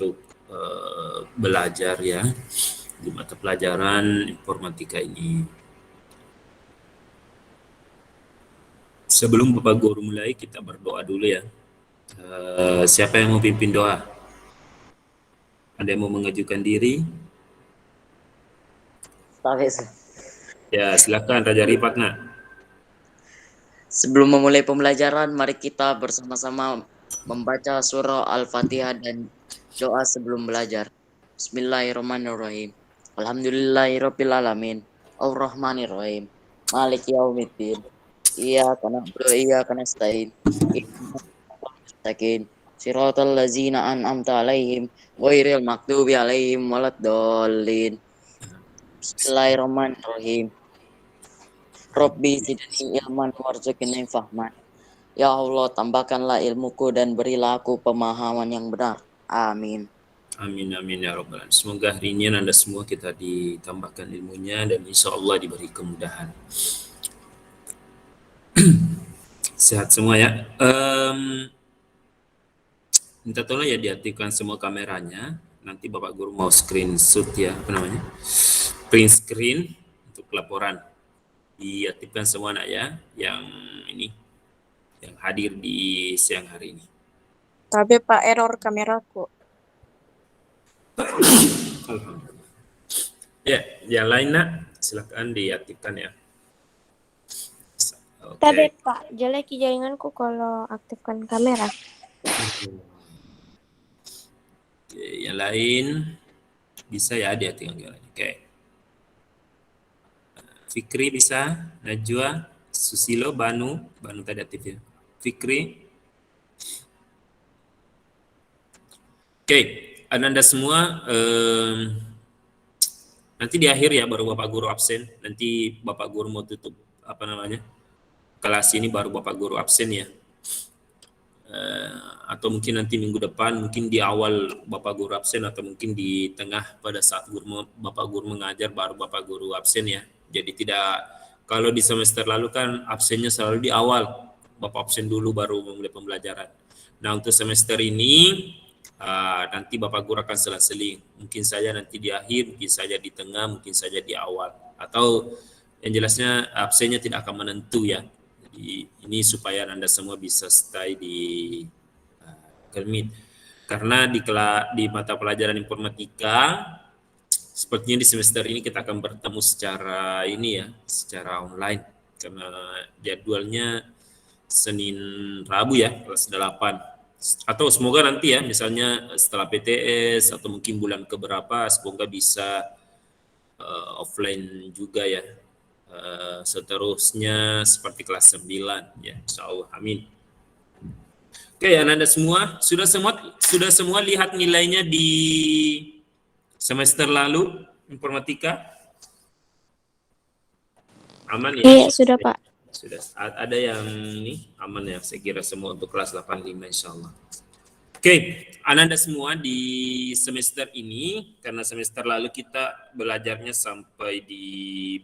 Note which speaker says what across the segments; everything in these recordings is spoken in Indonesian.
Speaker 1: untuk belajar ya di mata pelajaran informatika ini. Sebelum Bapak Guru mulai, kita berdoa dulu ya. Siapa yang mau pimpin doa? Ada yang mau mengajukan diri? Ya, silakan Raja Rifat, nak.
Speaker 2: Sebelum memulai pembelajaran, mari kita bersama-sama membaca surah Al-Fatihah dan doa sebelum belajar. Bismillahirrahmanirrahim. Alhamdulillahirabbil alamin. Ar-Rahmanirrahim. Maliki yaumiddin. Iyyaka na'budu wa iyyaka nasta'in. Ihdinas siratal ladzina an'amta 'alaihim ghairil maghdubi 'alaihim waladdallin. Bismillahirrahmanirrahim. Rabbi zidni ilman warzuqni fahman. Ya Allah, tambahkanlah ilmuku dan berilah aku pemahaman yang benar. Amin.
Speaker 1: Amin, amin ya Rabbal alamin. Semoga hari ini Anda semua kita ditambahkan ilmunya dan insya Allah diberi kemudahan. Sehat semua ya. Minta tolong ya diaktifkan semua kameranya. Nanti Bapak Guru mau screenshot ya, print screen untuk laporan. Diaktifkan semua nak ya, yang hadir di siang hari ini.
Speaker 3: Tapi Pak, error kameraku.
Speaker 1: Alhamdulillah. Ya, yang lain nak, silakan diaktifkan ya.
Speaker 4: Okay. Tapi Pak, jelek jaringanku kalau aktifkan kamera.
Speaker 1: Oke, yang lain bisa ya diaktifkan kamera. Oke. Fikri bisa, Najwa, Susilo, Banu tadi aktif ya. Fikri. Oke, Anda semua nanti di akhir ya baru Bapak Guru absen. Nanti Bapak Guru mau tutup kelas ini baru Bapak Guru absen ya. Atau mungkin nanti minggu depan, mungkin di awal Bapak Guru absen atau mungkin di tengah pada saat Bapak Guru mengajar baru Bapak Guru absen ya. Jadi tidak, kalau di semester lalu kan absennya selalu di awal, Bapak absen dulu baru memulai pembelajaran. Nah untuk semester ini nanti Bapak Guru akan selang-seling, mungkin saja nanti di akhir, mungkin saja di tengah, mungkin saja di awal, atau yang jelasnya absennya tidak akan menentu ya. Jadi ini supaya Anda semua bisa stay di Kelmit. Karena di mata pelajaran informatika sepertinya di semester ini kita akan bertemu secara online karena jadwalnya Senin Rabu ya, kelas 8. Atau semoga nanti ya, misalnya setelah PTS atau mungkin bulan keberapa, semoga bisa offline juga ya. Seterusnya seperti kelas 9 ya, insyaallah, amin. Oke, Anda semua sudah semua lihat nilainya di semester lalu informatika? Aman ya?
Speaker 4: Iya, sudah Pak.
Speaker 1: Sudah. Ada yang ini aman ya, saya kira semua untuk kelas 85 insyaallah. Oke, Anda semua di semester ini, karena semester lalu kita belajarnya sampai di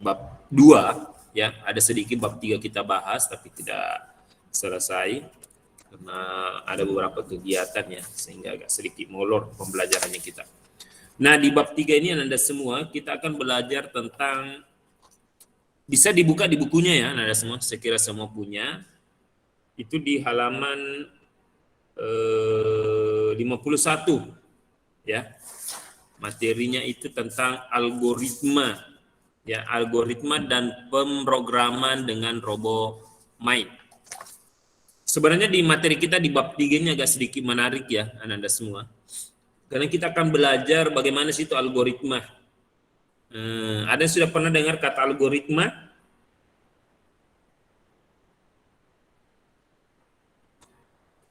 Speaker 1: bab 2 ya, ada sedikit bab 3 kita bahas tapi tidak selesai karena ada beberapa kegiatan ya, sehingga agak sedikit molor pembelajarannya kita. Nah, di bab 3 ini Anda semua kita akan belajar tentang, bisa dibuka di bukunya ya Anda semua, saya kira semua punya. Itu di halaman 51 ya. Materinya itu tentang algoritma ya, algoritma dan pemrograman dengan RoboMind. Sebenarnya di materi kita di bab 3 ini agak sedikit menarik ya Anda semua. Karena kita akan belajar bagaimana sih itu algoritma. Ada yang sudah pernah dengar kata algoritma?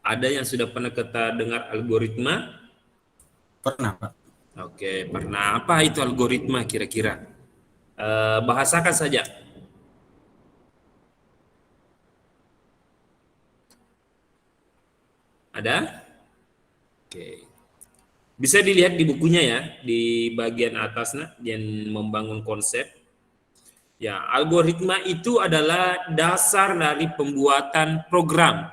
Speaker 1: Ada yang sudah pernah dengar algoritma?
Speaker 5: Pernah, Pak.
Speaker 1: Oke, pernah. Apa itu algoritma kira-kira? Bahasakan saja. Ada? Oke. Bisa dilihat di bukunya ya, di bagian atasnya, yang membangun konsep. Ya, algoritma itu adalah dasar dari pembuatan program.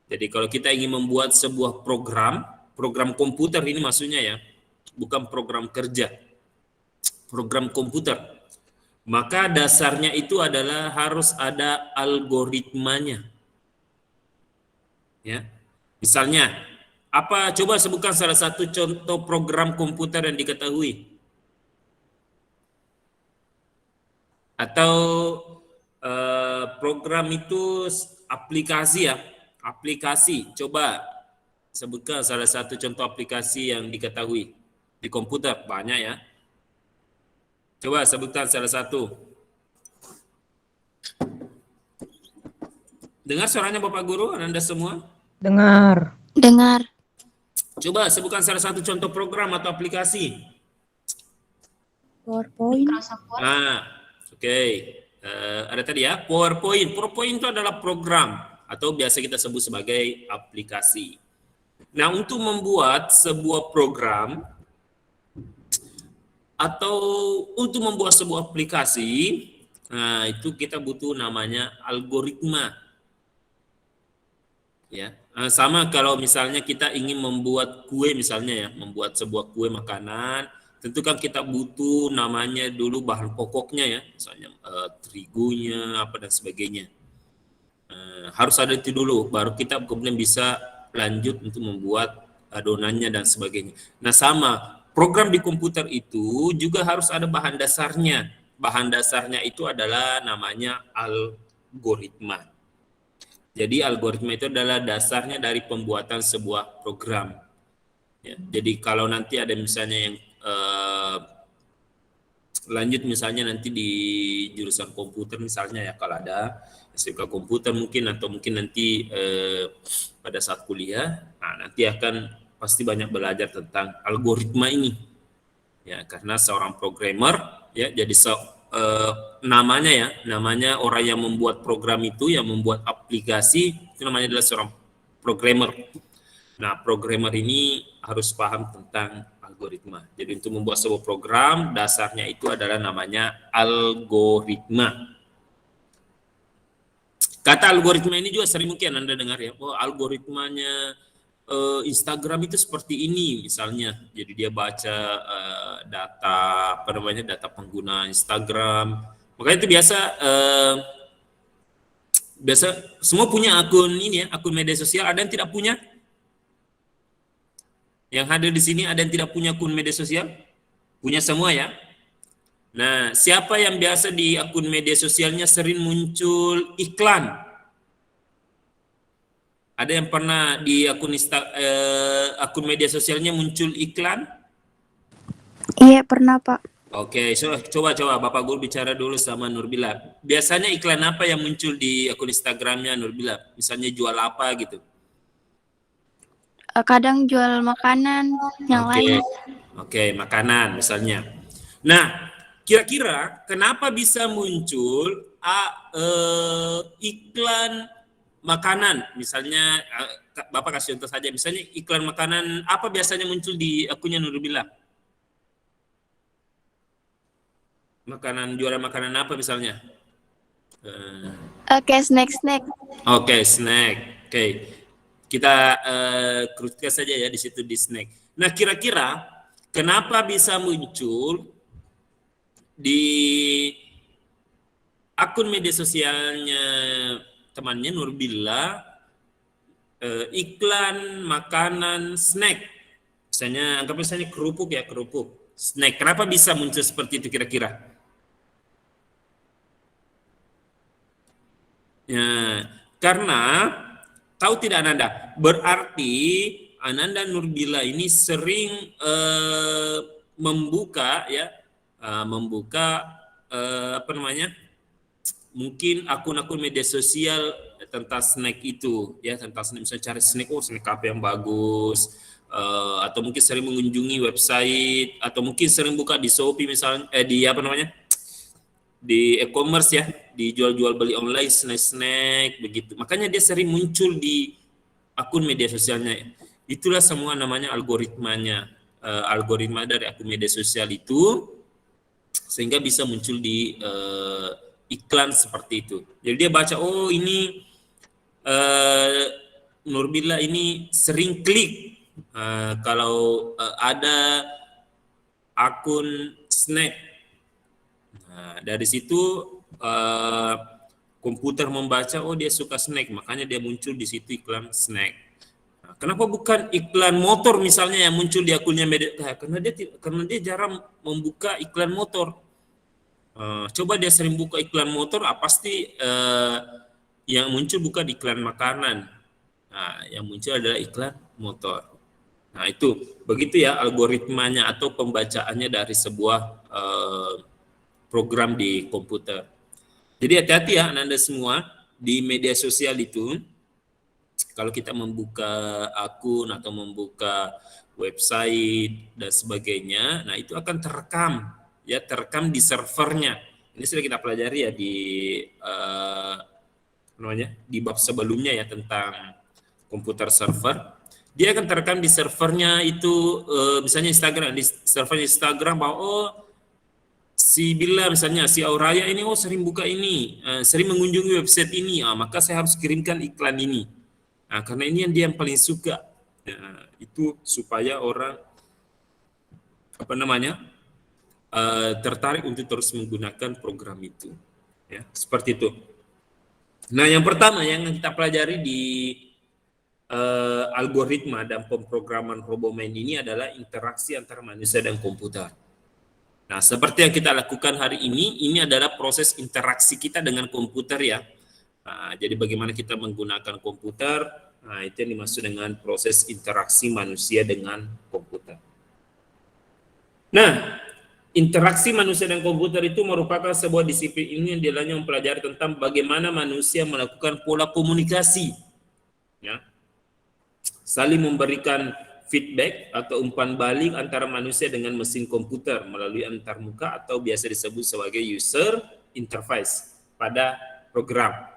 Speaker 1: Jadi kalau kita ingin membuat sebuah program program komputer ini maksudnya ya, bukan program kerja, program komputer. Maka dasarnya itu adalah harus ada algoritmanya. Ya. Misalnya, apa coba sebutkan salah satu contoh program komputer yang diketahui? Atau program itu aplikasi ya, aplikasi. Coba sebutkan salah satu contoh aplikasi yang diketahui di komputer, banyak ya. Coba sebutkan salah satu. Dengar suaranya Bapak Guru, Anda semua?
Speaker 6: Dengar.
Speaker 4: Dengar.
Speaker 1: Coba sebutkan salah satu contoh program atau aplikasi.
Speaker 3: PowerPoint.
Speaker 1: Nah, oke. Ada tadi ya, PowerPoint. PowerPoint itu adalah program atau biasa kita sebut sebagai aplikasi. Nah, untuk membuat sebuah program atau untuk membuat sebuah aplikasi, nah itu kita butuh namanya algoritma. Ya, sama kalau misalnya kita ingin membuat kue misalnya ya, membuat sebuah kue makanan, tentu kan kita butuh namanya dulu bahan pokoknya ya, misalnya terigunya apa dan sebagainya. Harus ada itu dulu, baru kita kemudian bisa lanjut untuk membuat adonannya dan sebagainya. Nah sama, program di komputer itu juga harus ada bahan dasarnya. Bahan dasarnya itu adalah namanya algoritma. Jadi algoritma itu adalah dasarnya dari pembuatan sebuah program. Ya, jadi kalau nanti ada misalnya yang lanjut misalnya nanti di jurusan komputer misalnya ya, kalau ada SMK komputer mungkin atau mungkin nanti pada saat kuliah, nah nanti akan pasti banyak belajar tentang algoritma ini. Ya, karena seorang programmer ya, jadi namanya orang yang membuat program itu, yang membuat aplikasi itu namanya adalah seorang programmer. Nah, programmer ini harus paham tentang algoritma. Jadi untuk membuat sebuah program, dasarnya itu adalah namanya algoritma. Kata algoritma ini juga sering mungkin Anda dengar ya, oh algoritmanya Instagram itu seperti ini misalnya. Jadi dia baca data pengguna Instagram. Makanya itu biasa semua punya akun ini ya, akun media sosial. Ada yang tidak punya? Yang hadir di sini ada yang tidak punya akun media sosial? Punya semua ya? Nah, siapa yang biasa di akun media sosialnya sering muncul iklan? Ada yang pernah di akun media sosialnya muncul iklan?
Speaker 4: Iya, pernah, Pak.
Speaker 1: Oke, coba Bapak Guru bicara dulu sama Nurbila. Biasanya iklan apa yang muncul di akun Instagramnya Nurbila? Misalnya jual apa gitu?
Speaker 4: Kadang jual makanan yang lain.
Speaker 1: Oke, makanan misalnya. Nah, kira-kira kenapa bisa muncul iklan makanan? Misalnya, Bapak kasih contoh saja. Misalnya iklan makanan apa biasanya muncul di akunnya Nurbila? Jualan makanan apa misalnya?
Speaker 4: Kayak snack-snack.
Speaker 1: Oke, snack. Oke. Kita kerutkan saja ya di situ di snack. Nah, kira-kira kenapa bisa muncul di akun media sosialnya temannya Nurbila iklan makanan snack? Misalnya, anggap misalnya kerupuk ya, kerupuk. Snack. Kenapa bisa muncul seperti itu kira-kira? Ya, karena tahu tidak Ananda? Berarti Ananda Nurbila ini sering membuka mungkin akun-akun media sosial tentang snack itu ya, tentang snack, misalnya cari snack, snack apa yang bagus, atau mungkin sering mengunjungi website, atau mungkin sering buka di Shopee misalnya, di e-commerce ya, di jual-jual beli online snack-snack begitu. Makanya dia sering muncul di akun media sosialnya. Itulah semua namanya algoritmanya. Algoritma dari akun media sosial itu sehingga bisa muncul di iklan seperti itu. Jadi dia baca, oh ini Nurbila ini sering klik Kalau ada akun snack, nah, dari situ komputer membaca, oh dia suka snack, makanya dia muncul di situ iklan snack. Nah, kenapa bukan iklan motor misalnya yang muncul di akunnya media? Karena dia jarang membuka iklan motor. Coba dia sering buka iklan motor, pasti yang muncul bukan iklan makanan. Nah, yang muncul adalah iklan motor. Nah, itu begitu ya algoritmanya atau pembacaannya dari sebuah program di komputer. Jadi hati-hati ya Anda semua di media sosial itu. Kalau kita membuka akun atau membuka website dan sebagainya, nah itu akan terekam di servernya. Ini sudah kita pelajari ya di bab sebelumnya ya tentang komputer server. Dia akan terekam di servernya itu, misalnya Instagram, di server Instagram bahwa si Bila misalnya, si Auraya ini sering buka ini, sering mengunjungi website ini, maka saya harus kirimkan iklan ini. Nah, karena ini yang dia yang paling suka. Itu supaya orang tertarik untuk terus menggunakan program itu. Ya, seperti itu. Nah, yang pertama yang kita pelajari di algoritma dan pemrograman RoboMan ini adalah interaksi antara manusia dan komputer. Nah, seperti yang kita lakukan hari ini adalah proses interaksi kita dengan komputer ya. Nah, jadi bagaimana kita menggunakan komputer, nah itu yang dimaksud dengan proses interaksi manusia dengan komputer. Nah, interaksi manusia dan komputer itu merupakan sebuah disiplin ilmu yang dialanya mempelajari tentang bagaimana manusia melakukan pola komunikasi, ya, saling memberikan feedback atau umpan balik antara manusia dengan mesin komputer melalui antarmuka atau biasa disebut sebagai user interface pada program.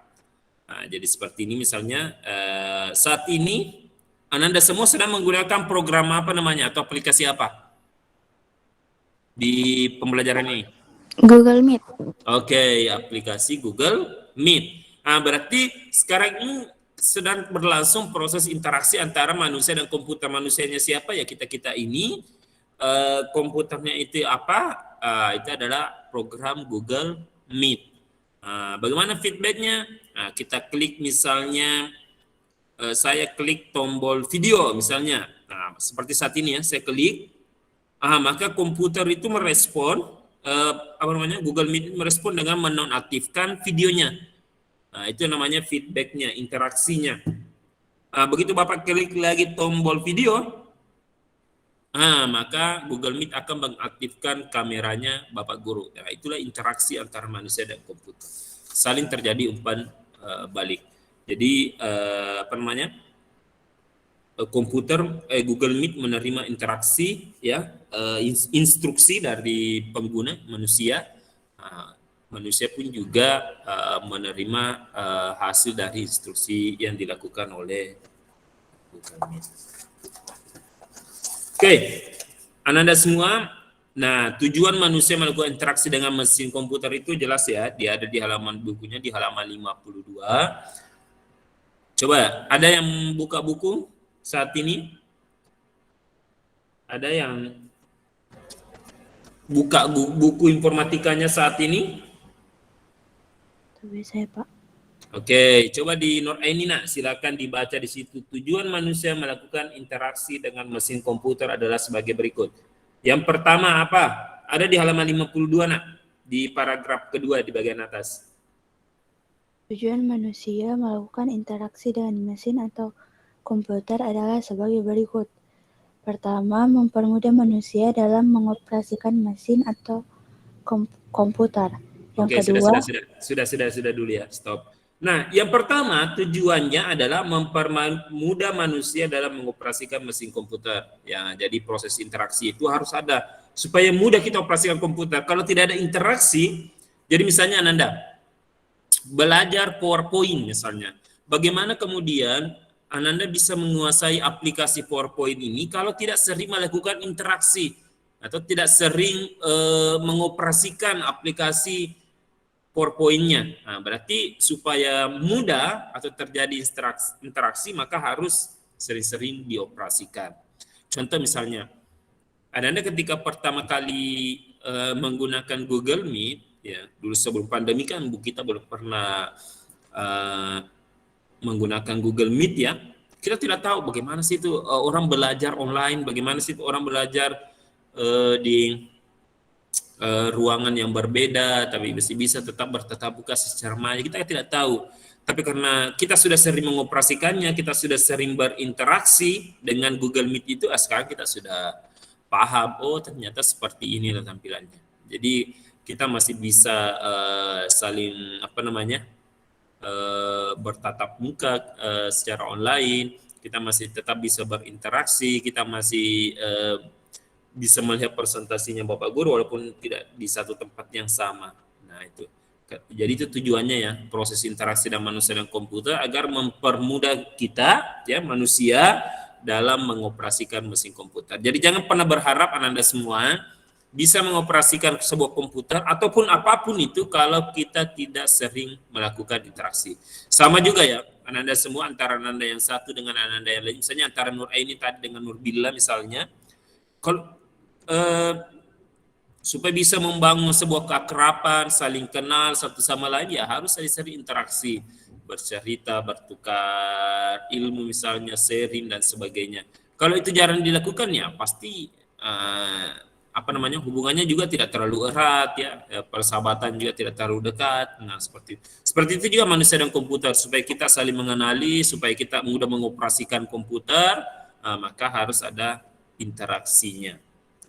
Speaker 1: Nah, jadi seperti ini misalnya saat ini Anda semua sedang menggunakan program apa namanya atau aplikasi apa di pembelajaran ini?
Speaker 4: Google Meet.
Speaker 1: Oke, aplikasi Google Meet. Nah, berarti sekarang ini sedang berlangsung proses interaksi antara manusia dan komputer. Manusianya siapa ya kita ini, komputernya itu apa? Itu adalah program Google Meet. Bagaimana feedbacknya? Nah, kita klik misalnya, saya klik tombol video misalnya. Nah, seperti saat ini ya, saya klik, maka komputer itu merespon, Google Meet merespon dengan menonaktifkan videonya. Nah, itu namanya feedbacknya, interaksinya. Begitu Bapak klik lagi tombol video, maka Google Meet akan mengaktifkan kameranya Bapak Guru. Nah, itulah interaksi antara manusia dan komputer. Saling terjadi umpan balik. Jadi Google Meet menerima interaksi ya, instruksi dari pengguna manusia. Manusia pun juga menerima hasil dari instruksi yang dilakukan oleh Google Meet. Oke, Anda semua. Nah, tujuan manusia melakukan interaksi dengan mesin komputer itu jelas ya, dia ada di halaman bukunya di halaman 52. Coba, ada yang buka buku saat ini? Ada yang buka buku informatikanya saat ini?
Speaker 4: Tapi saya, Pak.
Speaker 1: Oke, coba di Nur Ainina, silakan dibaca di situ. Tujuan manusia melakukan interaksi dengan mesin komputer adalah sebagai berikut. Yang pertama apa? Ada di halaman 52 nak, di paragraf kedua di bagian atas.
Speaker 6: Tujuan manusia melakukan interaksi dengan mesin atau komputer adalah sebagai berikut. Pertama, mempermudah manusia dalam mengoperasikan mesin atau komputer. Yang kedua,
Speaker 1: sudah dulu ya, stop. Nah, yang pertama tujuannya adalah mempermudah manusia dalam mengoperasikan mesin komputer. Ya, jadi proses interaksi itu harus ada supaya mudah kita operasikan komputer. Kalau tidak ada interaksi, jadi misalnya Anda belajar PowerPoint misalnya, bagaimana kemudian Anda bisa menguasai aplikasi PowerPoint ini kalau tidak sering melakukan interaksi atau tidak sering mengoperasikan aplikasi PowerPoint-nya. Nah, berarti supaya mudah atau terjadi interaksi maka harus sering-sering dioperasikan. Contoh misalnya, Anda ketika pertama kali menggunakan Google Meet, ya dulu sebelum pandemi kan kita belum pernah menggunakan Google Meet ya. Kita tidak tahu bagaimana sih itu orang belajar online, bagaimana sih itu orang belajar di ruangan yang berbeda, tapi bisa tetap bertatap muka secara maya. Kita tidak tahu. Tapi karena kita sudah sering mengoperasikannya, kita sudah sering berinteraksi dengan Google Meet itu, sekarang kita sudah paham, oh ternyata seperti ini tampilannya. Jadi kita masih bisa saling bertatap muka secara online, kita masih tetap bisa berinteraksi, kita masih bisa melihat presentasinya Bapak Guru walaupun tidak di satu tempat yang sama. Nah itu. Jadi itu tujuannya ya, proses interaksi dan manusia dan komputer agar mempermudah kita ya manusia dalam mengoperasikan mesin komputer. Jadi jangan pernah berharap Anda semua bisa mengoperasikan sebuah komputer ataupun apapun itu kalau kita tidak sering melakukan interaksi. Sama juga ya, Anda semua antara Anda yang satu dengan Anda yang lain, misalnya antara Nur Aini tadi dengan Nur Billah misalnya, kalau supaya bisa membangun sebuah keakraban, saling kenal satu sama lain, ya harus sering interaksi, bercerita, bertukar ilmu misalnya, sharing dan sebagainya. Kalau itu jarang dilakukan ya pasti hubungannya juga tidak terlalu erat ya, persahabatan juga tidak terlalu dekat. Nah seperti itu juga manusia dan komputer, supaya kita saling mengenali, supaya kita mudah mengoperasikan komputer, maka harus ada interaksinya.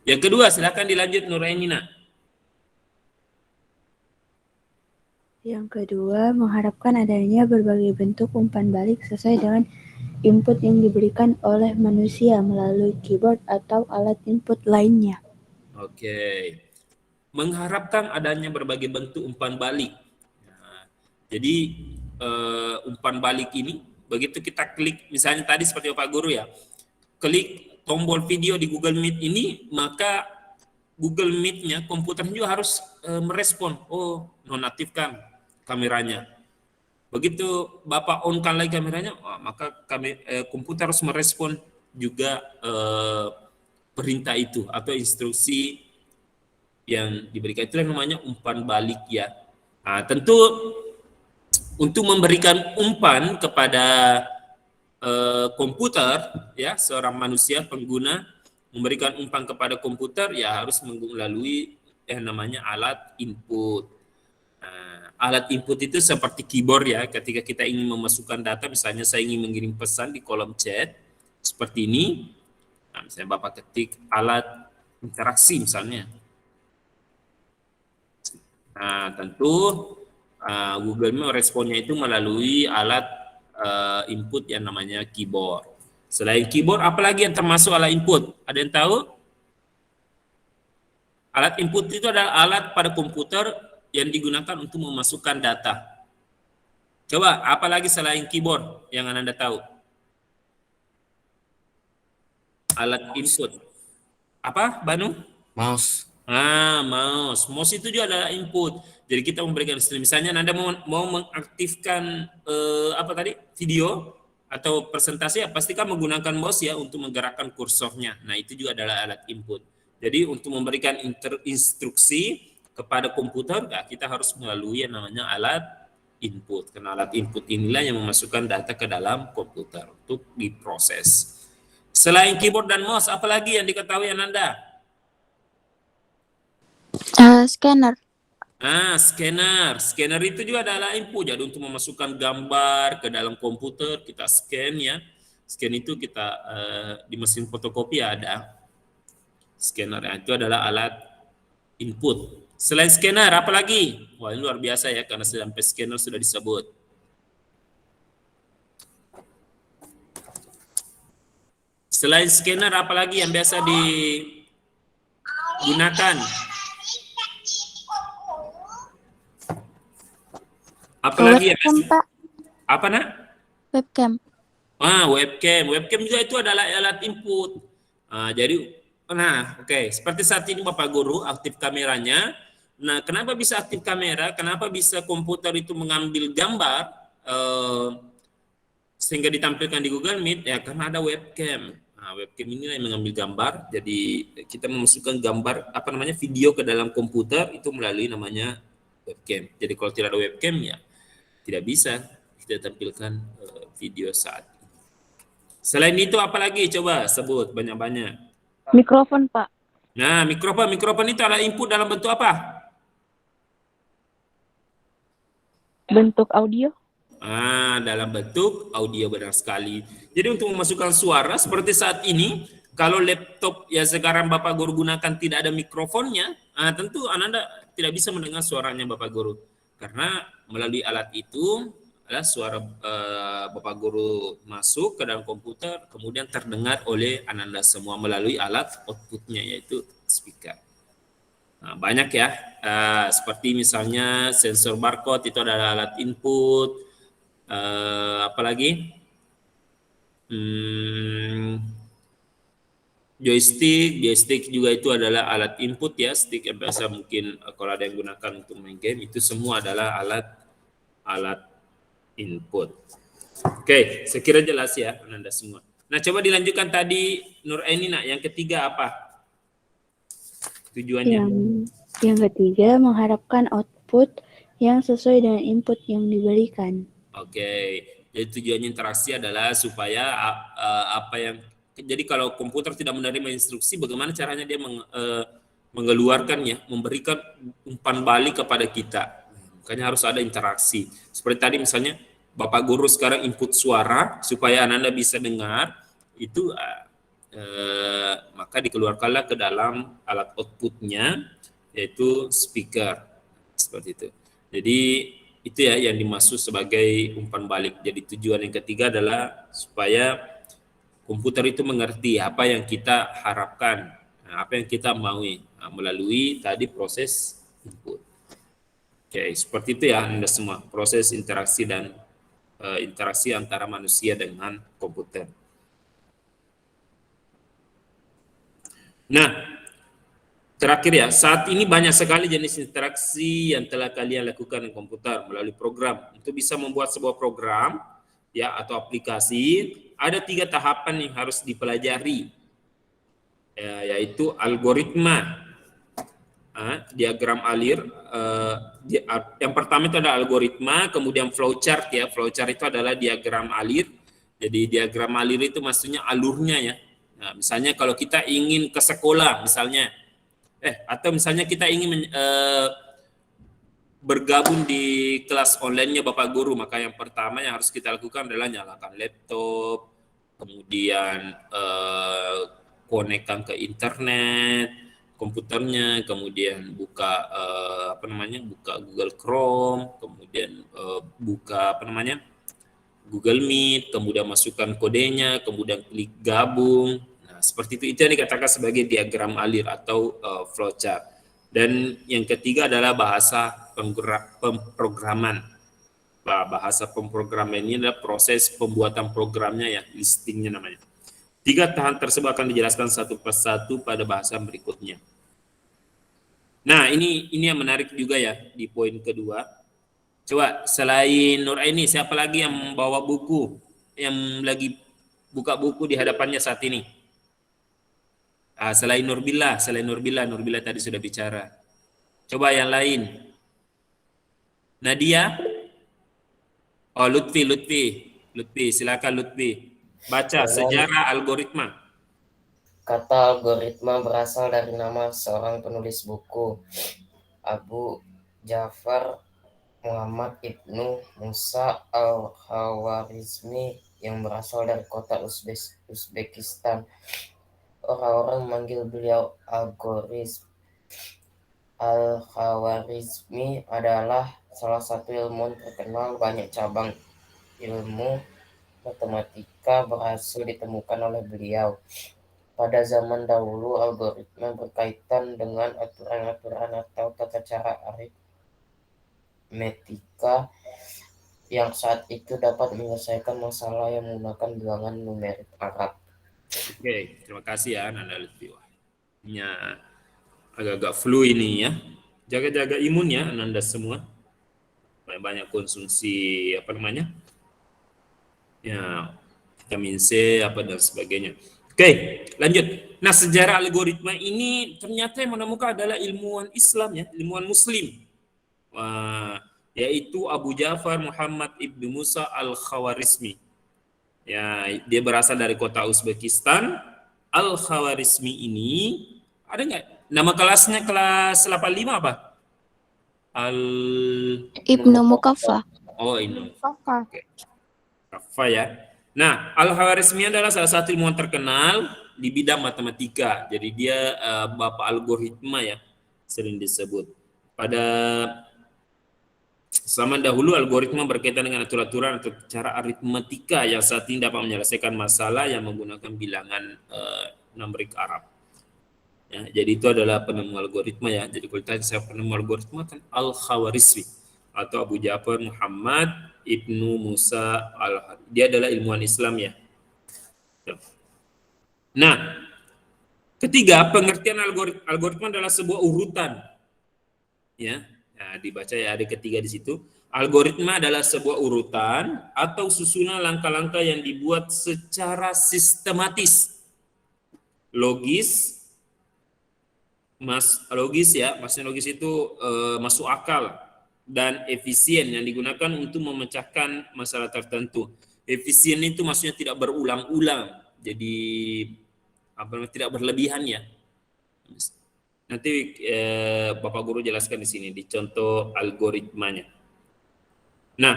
Speaker 1: Yang kedua, silakan dilanjut Nurainina.
Speaker 6: Yang kedua, mengharapkan adanya berbagai bentuk umpan balik sesuai dengan input yang diberikan oleh manusia melalui keyboard atau alat input lainnya.
Speaker 1: Oke. Mengharapkan adanya berbagai bentuk umpan balik. Nah, jadi umpan balik ini begitu kita klik, misalnya tadi seperti Pak Guru ya, klik tombol video di Google Meet ini, maka Google Meet-nya, komputernya juga harus merespon, nonaktifkan kameranya. Begitu Bapak on-kan lagi kameranya, maka komputer harus merespon juga perintah itu atau instruksi yang diberikan. Itu yang namanya umpan balik ya. Nah, tentu untuk memberikan umpan kepada komputer ya, seorang manusia pengguna memberikan umpan kepada komputer ya harus melalui yang namanya alat input. Alat input itu seperti keyboard ya, ketika kita ingin memasukkan data, misalnya saya ingin mengirim pesan di kolom chat seperti ini. Nah, misalnya Bapak ketik alat interaksi misalnya. Nah, tentu Google meresponnya itu melalui alat input yang namanya keyboard. Selain keyboard, apalagi yang termasuk alat input? Ada yang tahu? Alat input itu adalah alat pada komputer yang digunakan untuk memasukkan data. Coba, apalagi selain keyboard yang Anda tahu? Alat input. Apa, Banu?
Speaker 5: Mouse.
Speaker 1: Mouse. Mouse itu juga adalah input. Jadi kita memberikan misalnya Anda mau mengaktifkan video atau presentasi, ya pastikan menggunakan mouse ya untuk menggerakkan kursornya. Nah, itu juga adalah alat input. Jadi untuk memberikan instruksi kepada komputer, kita harus melalui yang namanya alat input. Karena alat input inilah yang memasukkan data ke dalam komputer untuk diproses. Selain keyboard dan mouse, apalagi yang diketahui Anda?
Speaker 4: Scanner.
Speaker 1: Scanner. Scanner itu juga adalah input. Jadi untuk memasukkan gambar ke dalam komputer, kita scan ya. Scan itu kita di mesin fotokopi ada. Scanner itu adalah alat input. Selain scanner, apa lagi? Wah, ini luar biasa ya, karena sampai scanner sudah disebut. Selain scanner, apa lagi yang biasa digunakan? Apalagi
Speaker 4: Webcam,
Speaker 1: ya?
Speaker 4: Pak.
Speaker 1: Apa nak?
Speaker 4: Webcam.
Speaker 1: Webcam. Webcam juga itu adalah alat input. Oke. Seperti saat ini Bapak Guru aktif kameranya. Nah, kenapa bisa aktif kamera? Kenapa bisa komputer itu mengambil gambar sehingga ditampilkan di Google Meet? Ya, karena ada webcam. Nah, webcam ini yang mengambil gambar. Jadi kita memasukkan gambar video ke dalam komputer itu melalui namanya webcam. Jadi kalau tidak ada webcam ya tidak bisa kita tampilkan video saat ini. Selain itu apa lagi? Coba sebut banyak-banyak.
Speaker 6: Mikrofon, Pak.
Speaker 1: Nah, mikrofon itu adalah input dalam bentuk apa?
Speaker 6: Bentuk audio.
Speaker 1: Dalam bentuk audio, benar sekali. Jadi untuk memasukkan suara seperti saat ini, kalau laptop yang sekarang Bapak Guru gunakan tidak ada mikrofonnya, tentu Ananda tidak bisa mendengar suaranya Bapak Guru. Karena melalui alat itu, adalah suara Bapak Guru masuk ke dalam komputer, kemudian terdengar oleh Ananda semua melalui alat outputnya, yaitu speaker. Nah, banyak ya, seperti misalnya sensor barcode itu adalah alat input. Apalagi joystick juga itu adalah alat input ya, stick yang biasa mungkin kalau ada yang gunakan untuk main game, itu semua adalah alat input. Oke, saya kira jelas ya Anda semua. Nah, coba dilanjutkan tadi Nur Aini, nak, yang ketiga apa tujuannya?
Speaker 6: Yang ketiga, mengharapkan output yang sesuai dengan input yang diberikan.
Speaker 1: Oke, jadi tujuannya interaksi adalah supaya jadi kalau komputer tidak menerima instruksi, bagaimana caranya dia mengeluarkannya, memberikan umpan balik kepada kita. Makanya harus ada interaksi. Seperti tadi misalnya Bapak Guru sekarang input suara supaya Ananda bisa dengar, itu maka dikeluarkanlah ke dalam alat outputnya, yaitu speaker. Seperti itu. Jadi itu ya yang dimaksud sebagai umpan balik. Jadi tujuan yang ketiga adalah supaya komputer itu mengerti apa yang kita harapkan, apa yang kita maui melalui tadi proses input. Oke, seperti itu ya Anda semua, proses interaksi dan interaksi antara manusia dengan komputer. Nah, terakhir ya, saat ini banyak sekali jenis interaksi yang telah kalian lakukan dengan komputer melalui program. Untuk bisa membuat sebuah program ya atau aplikasi, ada 3 tahapan yang harus dipelajari, yaitu algoritma, diagram alir. Yang pertama itu ada algoritma, kemudian flowchart ya. Flowchart itu adalah diagram alir. Jadi diagram alir itu maksudnya alurnya ya. Nah, misalnya kalau kita ingin ke sekolah misalnya, atau misalnya kita ingin bergabung di kelas online-nya Bapak Guru, maka yang pertama yang harus kita lakukan adalah nyalakan laptop, kemudian konekkan ke internet komputernya, kemudian buka buka Google Chrome, kemudian buka Google Meet, kemudian masukkan kodenya, kemudian klik gabung. Nah, seperti itu yang dikatakan sebagai diagram alir atau flowchart. Dan yang ketiga adalah bahasa pemrograman. Bahasa pemrograman ini adalah proses pembuatan programnya ya, listingnya namanya. 3 tahap tersebut akan dijelaskan satu persatu pada bahasan berikutnya. Nah, ini yang menarik juga ya di poin kedua. Coba selain Nur Aini, siapa lagi yang bawa buku, yang lagi buka buku di hadapannya saat ini? Selain Nurbillah tadi sudah bicara. Coba yang lain. Nadia? Oh, Lutfi, silakan Lutfi. Baca sejarah algoritma.
Speaker 7: Kata algoritma berasal dari nama seorang penulis buku, Abu Ja'far Muhammad Ibnu Musa al-Khawarizmi, yang berasal dari kota Uzbekistan. Orang-orang memanggil beliau algoritm. Al-Khawarizmi adalah salah satu ilmuwan terkenal. Banyak cabang ilmu matematika berhasil ditemukan oleh beliau. Pada zaman dahulu, algoritma berkaitan dengan aturan-aturan atau tata cara aritmetika yang saat itu dapat menyelesaikan masalah yang menggunakan bilangan numerik Arab.
Speaker 1: Oke, terima kasih ya Nanda Lutfi. Ini agak-agak flu ini ya. Jaga-jaga imun ya Nanda semua. Banyak konsumsi ya, vitamin C dan sebagainya. Oke, lanjut. Nah, sejarah algoritma ini ternyata yang menemukan adalah ilmuwan Islam ya, ilmuwan Muslim. Yaitu Abu Ja'far Muhammad ibnu Musa al-Khawarizmi. Ya, dia berasal dari kota Uzbekistan. Al-Khawarizmi ini ada nggak nama kelasnya, kelas 85 apa?
Speaker 6: Ibnu Mukaffa.
Speaker 1: Oh, ini.
Speaker 3: Apa?
Speaker 1: Oke. Kaffa ya. Nah, Al-Khawarizmi adalah salah satu ilmuwan terkenal di bidang matematika. Jadi dia bapak algoritma ya, sering disebut. Pada zaman dahulu algoritma berkaitan dengan aturan-aturan atau cara aritmatika yang saat ini dapat menyelesaikan masalah yang menggunakan bilangan numerik Arab. Ya, jadi itu adalah penemu algoritma ya. Jadi kalau ditanya siapa penemu algoritma kan Al-Khawarizmi atau Abu Ja'far Muhammad ibnu Musa al. Dia adalah ilmuwan Islam ya. Nah, ketiga, pengertian algoritma adalah sebuah urutan. Ya, nah, dibaca ya, ada ketiga di situ. Algoritma adalah sebuah urutan atau susunan langkah-langkah yang dibuat secara sistematis, logis ya, maksudnya logis itu masuk akal dan efisien yang digunakan untuk memecahkan masalah tertentu. Efisien itu maksudnya tidak berulang-ulang, jadi tidak berlebihan ya. Nanti Bapak Guru jelaskan di sini di contoh algoritmanya. Nah,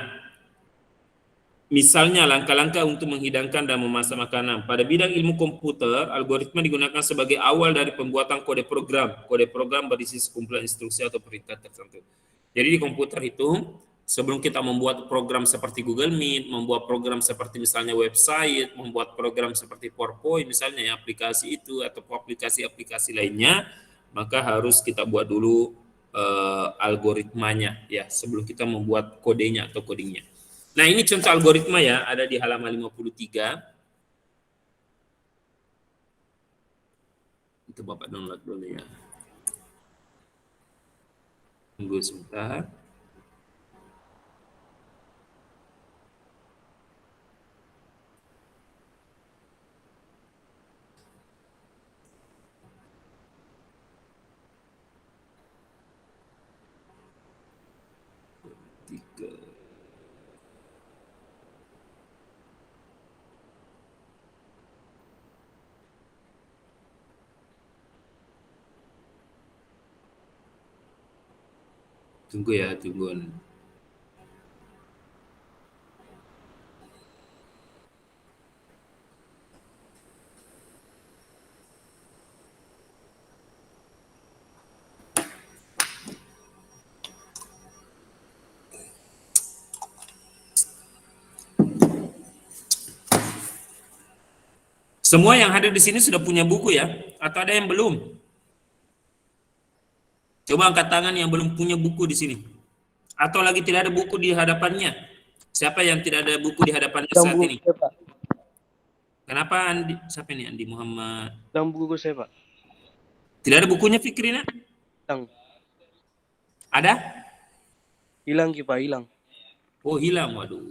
Speaker 1: misalnya langkah-langkah untuk menghidangkan dan memasak makanan. Pada bidang ilmu komputer, algoritma digunakan sebagai awal dari pembuatan kode program. Kode program berisi sekumpulan instruksi atau perintah tertentu. Jadi di komputer itu, sebelum kita membuat program seperti Google Meet, membuat program seperti misalnya website, membuat program seperti PowerPoint misalnya ya, aplikasi itu atau aplikasi-aplikasi lainnya, maka harus kita buat dulu algoritmanya ya, sebelum kita membuat kodenya atau codingnya. Nah, ini contoh algoritma ya, ada di halaman 53. Itu Bapak download dulu ya. Tunggu sebentar. Tunggu ya, tunggu. Semua yang hadir di sini sudah punya buku ya? Atau ada yang belum? Coba angkat tangan yang belum punya buku di sini. Atau lagi tidak ada buku di hadapannya. Siapa yang tidak ada buku di hadapannya saat ini?
Speaker 8: Pak.
Speaker 1: Kenapa Andi? Siapa ini Andi Muhammad?
Speaker 8: Dalam buku saya, Pak.
Speaker 1: Tidak ada bukunya Fikrina?
Speaker 8: Hilang.
Speaker 1: Ada?
Speaker 8: Hilang, Pak, hilang.
Speaker 1: Oh, hilang. Waduh.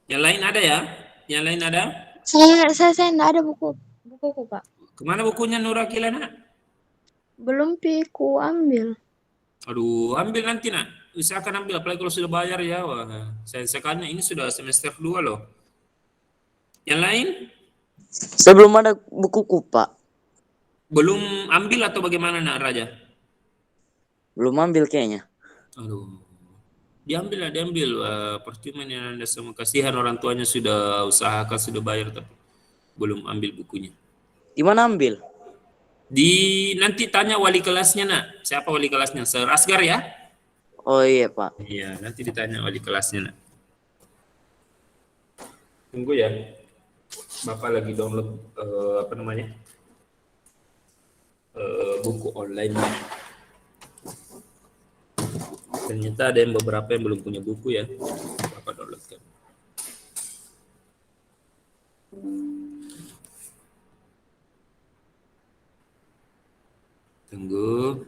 Speaker 1: Yang lain ada ya? Yang lain ada?
Speaker 6: Saya enggak ada bukuku, Pak.
Speaker 1: Kemana bukunya Nura Kilana?
Speaker 6: Belum ku ambil.
Speaker 1: Aduh, ambil nanti nak. Usahakan ambil, apalagi kalau sudah bayar ya. Wah, saya sekarang ini sudah semester 2 loh. Yang lain?
Speaker 2: Sebelum ada bukuku, Pak.
Speaker 1: Belum ambil atau bagaimana nak Raja?
Speaker 2: Belum ambil kayaknya.
Speaker 1: Aduh. Diambil lah, diambil. Percuma yang Anda semua, kasihan orang tuanya sudah usahakan, sudah bayar tapi belum ambil bukunya.
Speaker 2: Di mana ambil?
Speaker 1: Nanti tanya wali kelasnya nak. Siapa wali kelasnya? Sir Asgar ya?
Speaker 2: Oh iya, Pak.
Speaker 1: Iya, nanti ditanya wali kelasnya nak. Tunggu ya. Bapak lagi download buku online. Ternyata ada yang beberapa yang belum punya buku ya. Bapak downloadkan. Tunggu.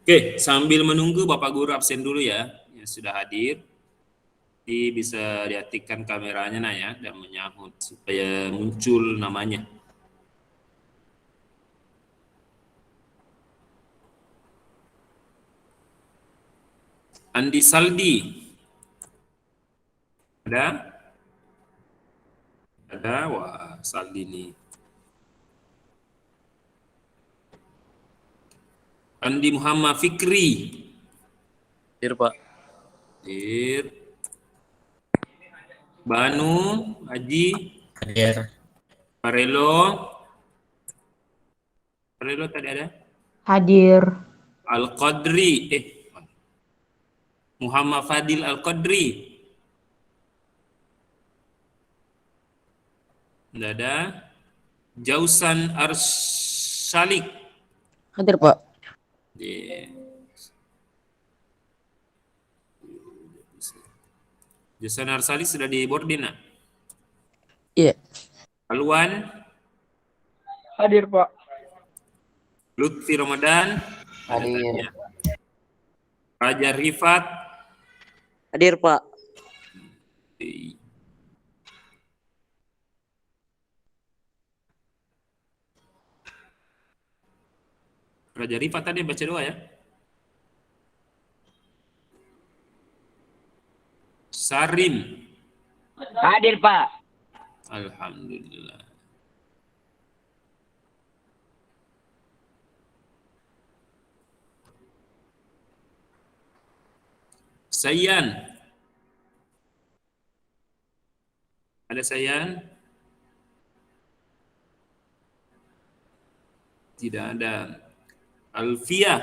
Speaker 1: Oke, sambil menunggu Bapak Guru absen dulu ya, yang sudah hadir. Jadi bisa diaktifkan kameranya nah ya, dan menyahut supaya muncul namanya. Andi Saldi. Ada? Ada? Wah, Saldi nih. Andi Muhammad Fikri.
Speaker 8: Hadir, Pak.
Speaker 1: Hadir. Banu Haji.
Speaker 5: Hadir.
Speaker 1: Farelo. Farelo tadi ada?
Speaker 9: Hadir.
Speaker 1: Al-Qadri. Muhammad Fadil Al-Qadri. Tidak ada. Jausan Arsalik.
Speaker 2: Hadir, Pak.
Speaker 1: Jausan Arsalik sudah di boarding, nak?
Speaker 2: Iya.
Speaker 1: Alwan.
Speaker 8: Hadir, Pak.
Speaker 1: Lutfi Ramadan.
Speaker 7: Hadir.
Speaker 1: Raja Rifat.
Speaker 2: Hadir, Pak.
Speaker 1: Raja Rifat tadi baca doa ya. Sarim.
Speaker 9: Hadir, Pak.
Speaker 1: Alhamdulillah. Sayan. Ada Sayan? Tidak ada. Alfia.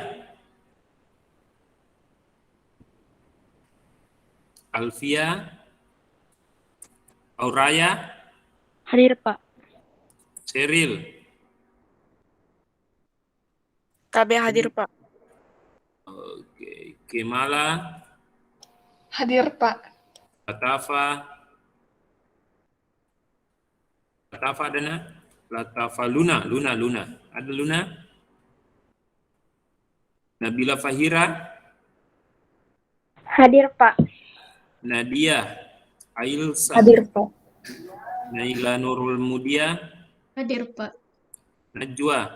Speaker 1: Alfia. Auraya.
Speaker 4: Hadir, Pak.
Speaker 1: Cheryl.
Speaker 3: Tabe hadir, Pak.
Speaker 1: Oke. Kemala.
Speaker 3: Hadir, Pak.
Speaker 1: Latafa. Latafa ada nak? Latafa Luna. Ada Luna? Nabila Fahira.
Speaker 4: Hadir, Pak.
Speaker 1: Nadia. Ailsa.
Speaker 3: Hadir, Pak.
Speaker 1: Naila Nurul Mudia.
Speaker 3: Hadir, Pak.
Speaker 1: Najwa.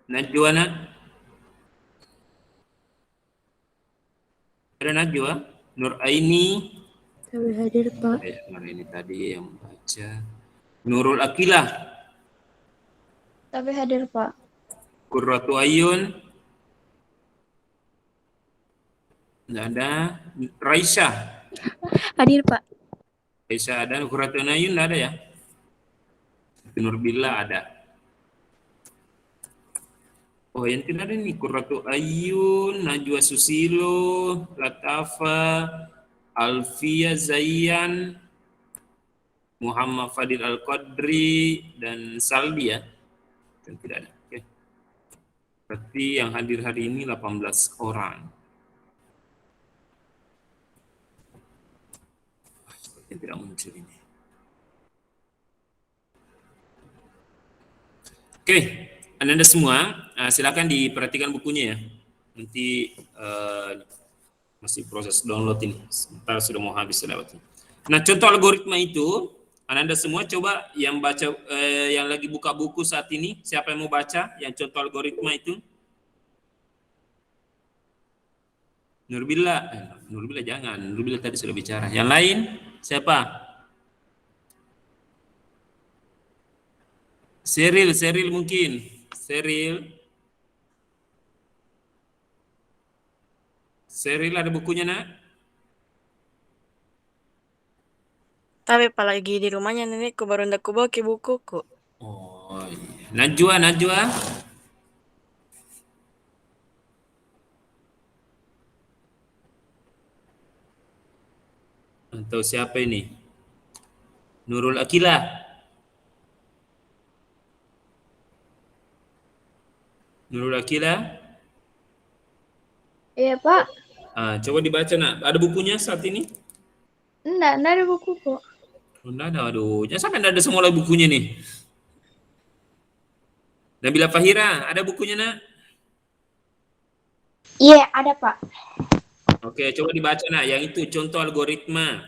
Speaker 1: Najwa nak? Ada Najwa? Nur Aini.
Speaker 6: Kami hadir, Pak.
Speaker 1: Nur Aini tadi yang baca. Nurul Akilah.
Speaker 6: Kami hadir, Pak.
Speaker 1: Qurratu Ayun. Tidak ada. Raisya.
Speaker 4: Hadir, Pak.
Speaker 1: Raisya ada. Qurratu Ayun tidak ada ya? Nur Billah ada. Oh, yang tidak ada nih. Qurratu Ayun, Najwa Susilo, Latafa, Alfia Zayyan, Muhammad Fadil Al-Qadri, dan Saldi ya. Dan tidak ada. Oke. Berarti yang hadir hari ini 18 orang. Sepertinya tidak muncul ini. Oke, Anda semua silakan diperhatikan bukunya ya. Nanti masih proses download ini. Sebentar sudah mau habis lewat. Nah, contoh algoritma itu Anda semua coba yang baca yang lagi buka buku saat ini, siapa yang mau baca yang contoh algoritma itu? Nurbillah. Nurbillah jangan. Nurbillah tadi sudah bicara. Yang lain siapa? Seril mungkin. Seril ada bukunya nak?
Speaker 3: Tapi Pak lagi di rumahnya nenekku baru ndak ku bawa ke bukuku.
Speaker 1: Oh iya. Najwa. Atau siapa ini? Nurul Akilah.
Speaker 6: Iya, Pak.
Speaker 1: Coba dibaca nak. Ada bukunya saat ini?
Speaker 6: Enggak ada buku kok.
Speaker 1: Oh, enggak ada. Aduh, jangan sampai enggak ada semua lagi bukunya nih. Nabila Fahira, ada bukunya nak?
Speaker 4: Iya, ada Pak.
Speaker 1: Oke, coba dibaca nak. Yang itu contoh algoritma.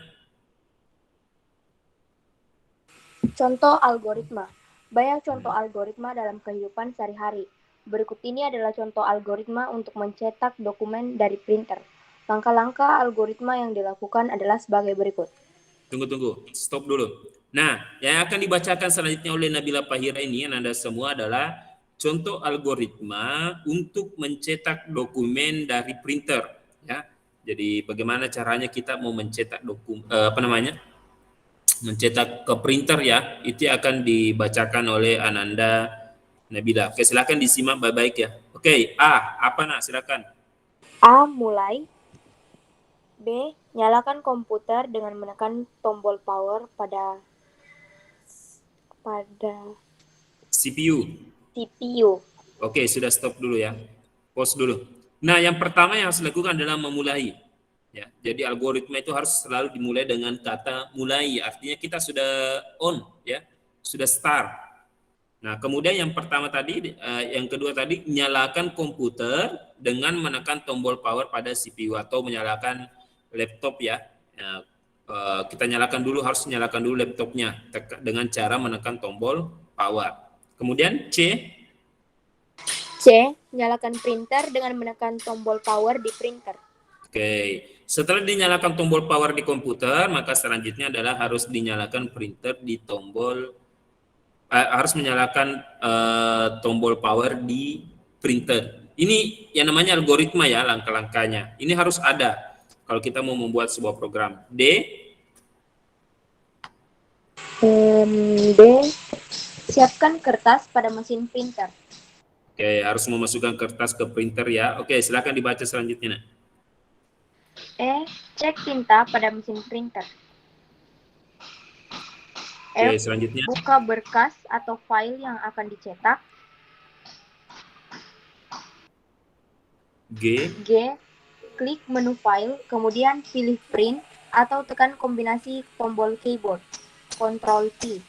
Speaker 4: Contoh algoritma. Banyak contoh algoritma dalam kehidupan sehari-hari. Berikut ini adalah contoh algoritma untuk mencetak dokumen dari printer. Langkah-langkah algoritma yang dilakukan adalah sebagai berikut.
Speaker 1: Tunggu, stop dulu. Nah, yang akan dibacakan selanjutnya oleh Nabila Fahira ini yang Anda semua adalah contoh algoritma untuk mencetak dokumen dari printer. Ya, jadi bagaimana caranya kita mau mencetak mencetak ke printer ya, itu akan dibacakan oleh Ananda Nabila. Oke, silakan disimak baik-baik ya. Oke, apa nak? Silakan.
Speaker 4: A. Mulai. B. Nyalakan komputer dengan menekan tombol power pada
Speaker 1: CPU. Oke, sudah stop dulu ya. Pause dulu. Nah, yang pertama yang harus dilakukan adalah memulai. Ya, jadi algoritma itu harus selalu dimulai dengan kata mulai. Artinya kita sudah on, ya, sudah start. Nah, kemudian yang pertama tadi, yang kedua tadi, nyalakan komputer dengan menekan tombol power pada CPU atau menyalakan laptop ya. Nah, kita harus nyalakan dulu laptopnya dengan cara menekan tombol power. Kemudian C,
Speaker 4: nyalakan printer dengan menekan tombol power di printer.
Speaker 1: Oke, setelah dinyalakan tombol power di komputer, maka selanjutnya adalah harus dinyalakan printer di tombol, harus menyalakan tombol power di printer. Ini yang namanya algoritma ya, langkah-langkahnya. Ini harus ada kalau kita mau membuat sebuah program. D,
Speaker 4: siapkan kertas pada mesin printer.
Speaker 1: Oke, harus memasukkan kertas ke printer ya. Oke, silakan dibaca selanjutnya.
Speaker 4: E. Cek tinta pada mesin printer.
Speaker 1: Oke, selanjutnya.
Speaker 4: Buka berkas atau file yang akan dicetak.
Speaker 1: G.
Speaker 4: Klik menu file, kemudian pilih print atau tekan kombinasi tombol keyboard. Ctrl T.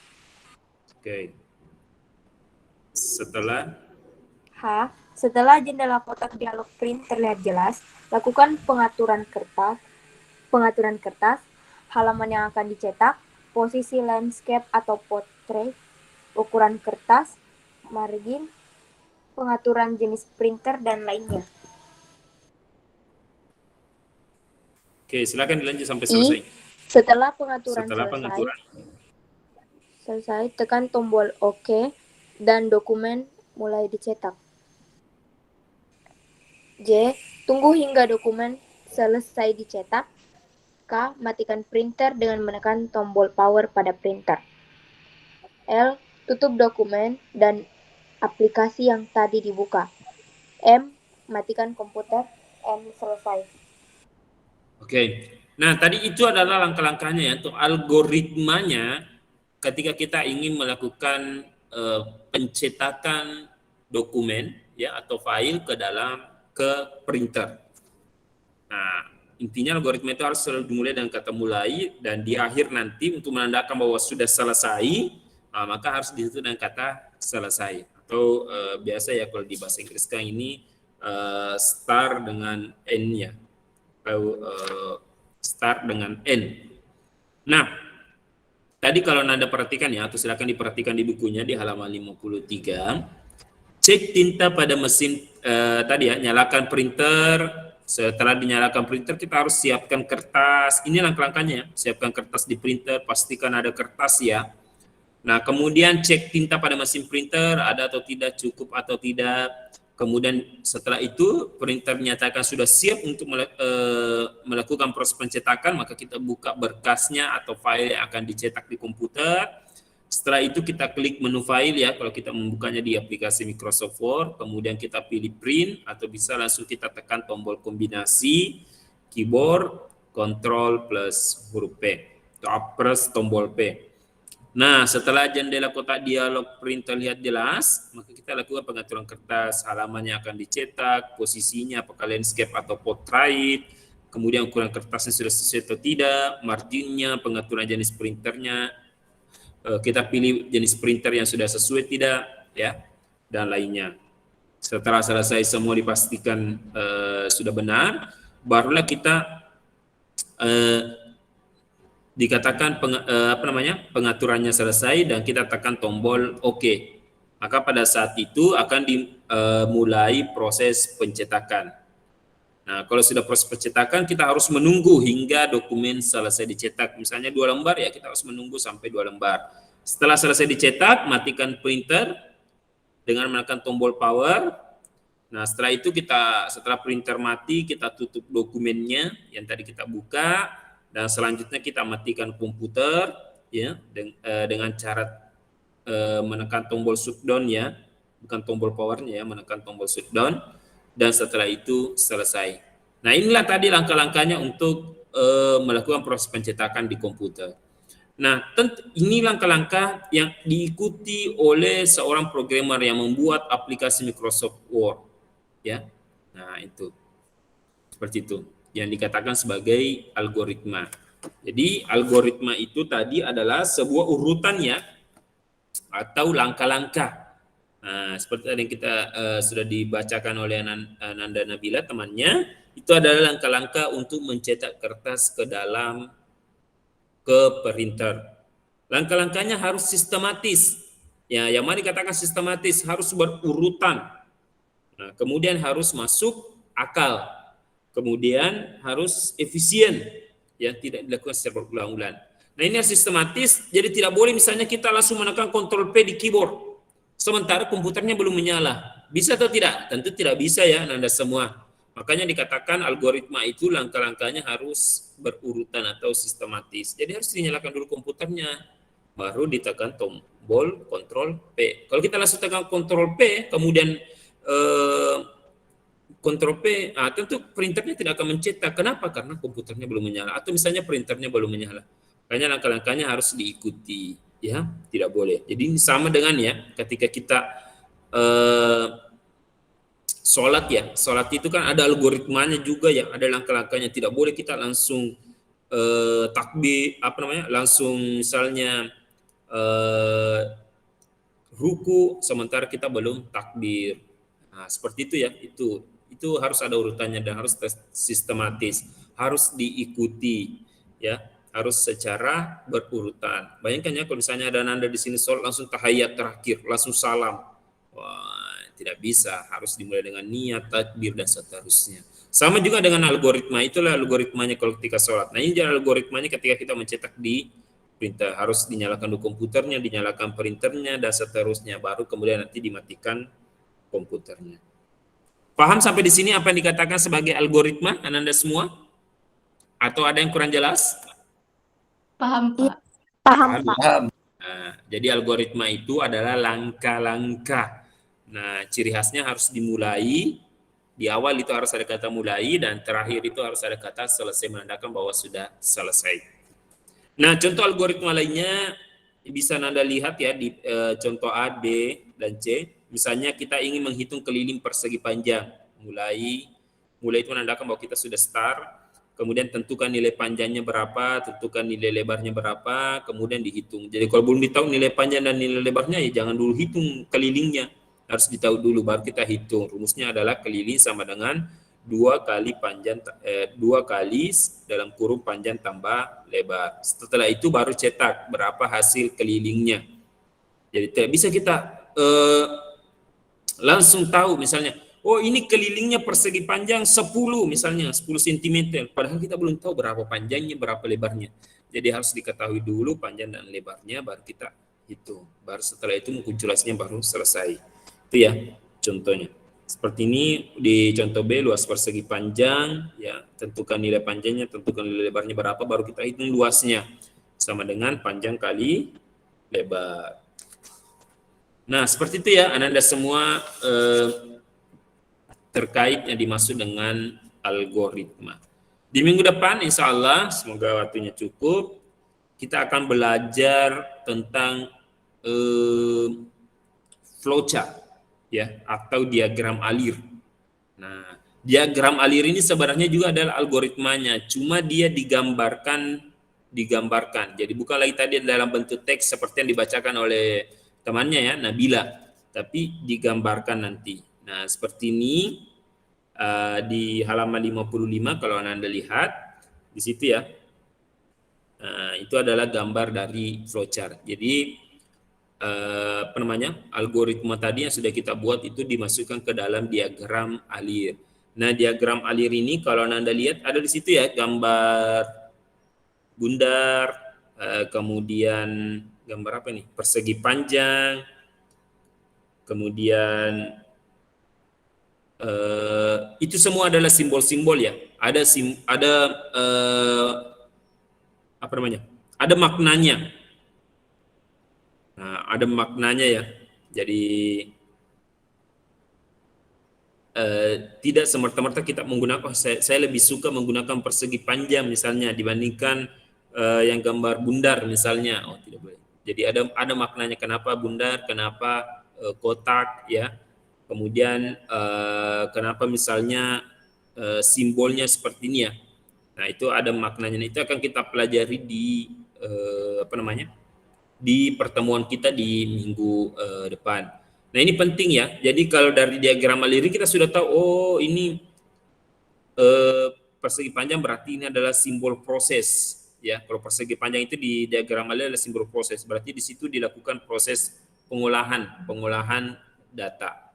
Speaker 1: Oke. Setelah
Speaker 4: Setelah jendela kotak dialog print terlihat jelas, lakukan pengaturan kertas, halaman yang akan dicetak, posisi landscape atau portrait, ukuran kertas, margin, pengaturan jenis printer, dan lainnya.
Speaker 1: Oke, silakan dilanjut sampai selesai.
Speaker 4: Setelah pengaturan selesai, tekan tombol OK dan dokumen mulai dicetak. J. Tunggu hingga dokumen selesai dicetak. K. Matikan printer dengan menekan tombol power pada printer. L. Tutup dokumen dan aplikasi yang tadi dibuka. M. Matikan komputer. N. Selesai.
Speaker 1: Oke. Nah, tadi itu adalah langkah-langkahnya ya. Untuk algoritmanya, ketika kita ingin melakukan pencetakan dokumen ya atau file ke printer. Nah, intinya algoritma itu harus selalu dimulai dengan kata mulai dan di akhir nanti untuk menandakan bahwa sudah selesai, maka harus ditutup dengan kata selesai. Atau biasa ya kalau di bahasa Inggris kan ini start dengan N-nya. Atau start dengan N. Nah, tadi kalau Anda perhatikan ya, atau silakan diperhatikan di bukunya di halaman 53. Cek tinta pada mesin tadi ya, nyalakan printer. Setelah dinyalakan printer, kita harus siapkan kertas. Ini langkah-langkahnya, siapkan kertas di printer, pastikan ada kertas ya. Nah, kemudian cek tinta pada mesin printer, ada atau tidak, cukup atau tidak. Kemudian setelah itu, printer dinyatakan sudah siap untuk melakukan proses pencetakan, maka kita buka berkasnya atau file yang akan dicetak di komputer. Setelah itu kita klik menu file ya, kalau kita membukanya di aplikasi Microsoft Word, kemudian kita pilih print atau bisa langsung kita tekan tombol kombinasi keyboard Ctrl plus huruf P atau press tombol P. Nah, setelah jendela kotak dialog print terlihat jelas, maka kita lakukan pengaturan kertas, halaman yang akan dicetak, posisinya apakah landscape atau portrait, kemudian ukuran kertasnya sudah sesuai atau tidak, marginnya, pengaturan jenis printernya, kita pilih jenis printer yang sudah sesuai tidak ya. dan lainnya. Setelah selesai semua dipastikan sudah benar, barulah kita dikatakan pengaturannya selesai dan kita tekan tombol OK. Maka pada saat itu akan dimulai proses pencetakan. Nah, kalau sudah proses pencetakan, kita harus menunggu hingga dokumen selesai dicetak. Misalnya 2 lembar, ya kita harus menunggu sampai 2 lembar. Setelah selesai dicetak, matikan printer dengan menekan tombol power. Nah, setelah itu setelah printer mati, kita tutup dokumennya yang tadi kita buka, dan selanjutnya kita matikan komputer, ya, dengan cara menekan tombol shutdown, ya, bukan tombol powernya, ya, menekan tombol shutdown. Dan setelah itu selesai. Nah, inilah tadi langkah-langkahnya untuk melakukan proses pencetakan di komputer. Nah, ini langkah-langkah yang diikuti oleh seorang programmer yang membuat aplikasi Microsoft Word, ya. Nah, itu seperti itu yang dikatakan sebagai algoritma. Jadi algoritma itu tadi adalah sebuah urutan, ya, atau langkah-langkah. Nah, seperti yang kita sudah dibacakan oleh Nanda Nabila temannya, itu adalah langkah-langkah untuk mencetak kertas ke printer. Langkah-langkahnya harus sistematis. Ya, yang mana dikatakan sistematis, harus berurutan. Nah, kemudian harus masuk akal. Kemudian harus efisien, ya, tidak dilakukan secara berulang-ulang. Nah, ini yang sistematis, jadi tidak boleh misalnya kita langsung menekan Ctrl P di keyboard sementara komputernya belum menyala. Bisa atau tidak? Tentu tidak bisa, ya, Anda semua. Makanya dikatakan algoritma itu langkah-langkahnya harus berurutan atau sistematis. Jadi harus dinyalakan dulu komputernya, baru ditekan tombol Ctrl P. Kalau kita langsung tekan Ctrl P, kemudian Ctrl P, tentu printernya tidak akan mencetak. Kenapa? Karena komputernya belum menyala, atau misalnya printernya belum menyala. Makanya langkah-langkahnya harus diikuti, ya, tidak boleh. Jadi ini sama dengan, ya, ketika kita sholat, ya, sholat itu kan ada algoritmanya juga, ya, ada langkah-langkahnya. Tidak boleh kita langsung takbir, langsung misalnya ruku sementara kita belum takbir. Nah, seperti itu, ya, itu harus ada urutannya dan harus sistematis, harus diikuti, ya, harus secara berurutan. Bayangkan, ya, kalau misalnya ada Nanda di sini sholat langsung tahiyat terakhir, langsung salam. Wah, tidak bisa, harus dimulai dengan niat, takbir, dan seterusnya. Sama juga dengan algoritma, itulah algoritmanya kalau ketika sholat. Nah, ini algoritmanya ketika kita mencetak di printer, harus dinyalakan dulu komputernya, dinyalakan printernya, dan seterusnya, baru kemudian nanti dimatikan komputernya. Paham sampai di sini apa yang dikatakan sebagai algoritma, Anda semua? Atau ada yang kurang jelas?
Speaker 9: Paham, Pak.
Speaker 4: Paham, Pak.
Speaker 1: Nah, jadi algoritma itu adalah langkah-langkah. Nah, ciri khasnya harus dimulai, di awal itu harus ada kata mulai, dan terakhir itu harus ada kata selesai, menandakan bahwa sudah selesai. Nah, contoh algoritma lainnya bisa Anda lihat, ya, di contoh A, B, dan C. Misalnya kita ingin menghitung keliling persegi panjang. Mulai itu menandakan bahwa kita sudah start. Kemudian tentukan nilai panjangnya berapa, tentukan nilai lebarnya berapa, kemudian dihitung. Jadi kalau belum ditahu nilai panjang dan nilai lebarnya, ya jangan dulu hitung kelilingnya. Harus ditahu dulu, baru kita hitung. Rumusnya adalah keliling sama dengan 2 kali dalam kurung panjang tambah lebar. Setelah itu baru cetak berapa hasil kelilingnya. Jadi tidak bisa kita langsung tahu misalnya, oh ini kelilingnya persegi panjang 10 misalnya, 10 cm. Padahal kita belum tahu berapa panjangnya, berapa lebarnya. Jadi harus diketahui dulu panjang dan lebarnya, baru kita hitung. Baru setelah itu mengkalkulasinya baru selesai. Itu, ya, contohnya. Seperti ini di contoh B, luas persegi panjang, ya, tentukan nilai panjangnya, tentukan nilai lebarnya berapa, baru kita hitung luasnya. Sama dengan panjang kali lebar. Nah, seperti itu, ya, Anda semua terkait yang dimaksud dengan algoritma. Di minggu depan, insya Allah, semoga waktunya cukup, kita akan belajar tentang flowchart, ya, atau diagram alir. Nah, diagram alir ini sebenarnya juga adalah algoritmanya, cuma dia digambarkan. Jadi bukan lagi tadi dalam bentuk teks seperti yang dibacakan oleh temannya, ya, Nabila. tapi digambarkan nanti. Nah, seperti ini di halaman 55 kalau Anda lihat di situ ya. Itu adalah gambar dari flowchart. Jadi algoritma tadi yang sudah kita buat itu dimasukkan ke dalam diagram alir. Nah, diagram alir ini kalau Anda lihat ada di situ ya gambar bundar, kemudian gambar apa nih? Persegi panjang. Kemudian itu semua adalah simbol-simbol ya. Ada ada maknanya. Nah, ada maknanya ya. Jadi tidak semerta-merta kita menggunakan. Saya lebih suka menggunakan persegi panjang misalnya dibandingkan yang gambar bundar misalnya. Oh, tidak boleh. Jadi ada maknanya kenapa bundar, kenapa kotak ya. Kemudian kenapa misalnya simbolnya seperti ini ya. Nah, itu ada maknanya. Itu akan kita pelajari di di pertemuan kita di minggu depan. Nah, ini penting ya. Jadi kalau dari diagram alir kita sudah tahu, oh ini persegi panjang berarti ini adalah simbol proses ya. Kalau persegi panjang itu di diagram alir adalah simbol proses. Berarti di situ dilakukan proses pengolahan data.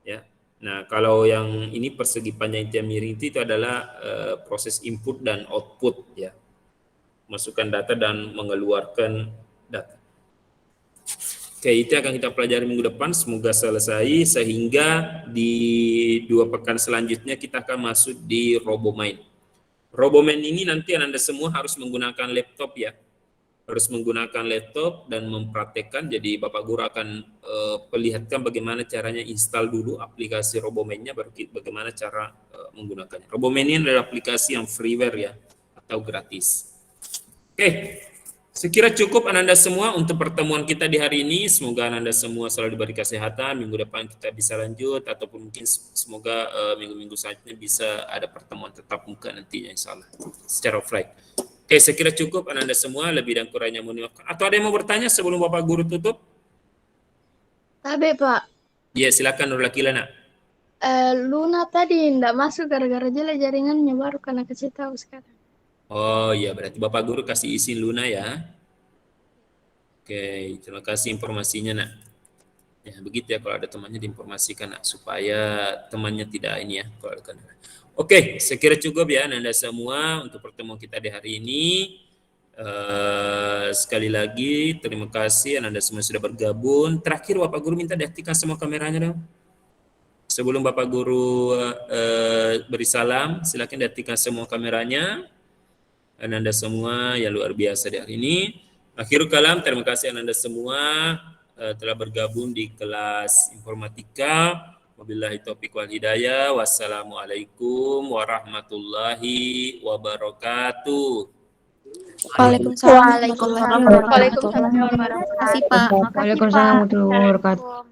Speaker 1: Ya. Nah, kalau yang ini persegi panjang yang miring itu adalah proses input dan output ya. Masukkan data dan mengeluarkan data. Oke, itu akan kita pelajari minggu depan. Semoga selesai sehingga di 2 pekan selanjutnya kita akan masuk di RoboMind. RoboMind ini nanti Anda semua harus menggunakan laptop ya. Harus menggunakan laptop dan mempraktekkan. Jadi Bapak Guru akan perlihatkan bagaimana caranya install dulu aplikasi RoboMind-nya, baru bagaimana cara menggunakannya. RoboMind ini adalah aplikasi yang freeware ya, atau gratis. Oke, sekira cukup Anda semua untuk pertemuan kita di hari ini. Semoga Anda semua selalu diberi kesehatan. Minggu depan kita bisa lanjut, ataupun mungkin semoga minggu-minggu selanjutnya bisa ada pertemuan tetap muka nantinya insya Allah secara offline. Oke, saya kira cukup Anda semua, lebih dan kurangnya mohon maaf. Atau ada yang mau bertanya sebelum Bapak Guru tutup?
Speaker 9: Tabe, Pak.
Speaker 1: Iya, silakan Nurul Akila, nak.
Speaker 9: Luna tadi enggak masuk gara-gara jelek jaringannya, baru karena kasih tahu sekarang.
Speaker 1: Oh iya, berarti Bapak Guru kasih izin Luna ya. Oke, terima kasih informasinya, nak. Ya, begitu ya kalau ada temannya diinformasikan, nak, supaya temannya tidak ini ya. Kalau ada. Oke, saya kira cukup ya Anda semua untuk pertemuan kita di hari ini. Sekali lagi terima kasih Anda semua sudah bergabung. Terakhir Bapak Guru minta diaktifkan semua kameranya dong. Sebelum Bapak Guru beri salam, silakan diaktifkan semua kameranya. Anda semua yang luar biasa di hari ini. Akhirul kalam, terima kasih Anda semua telah bergabung di kelas informatika. Wabillahi taufiq wal hidayah. Wassalamualaikum warahmatullahi wabarakatuh.
Speaker 6: Waalaikumsalam.
Speaker 4: Waalaikumsalam warahmatullahi wabarakatuh.
Speaker 9: Terima kasih, Pak.
Speaker 10: Waalaikumsalam warahmatullahi wabarakatuh.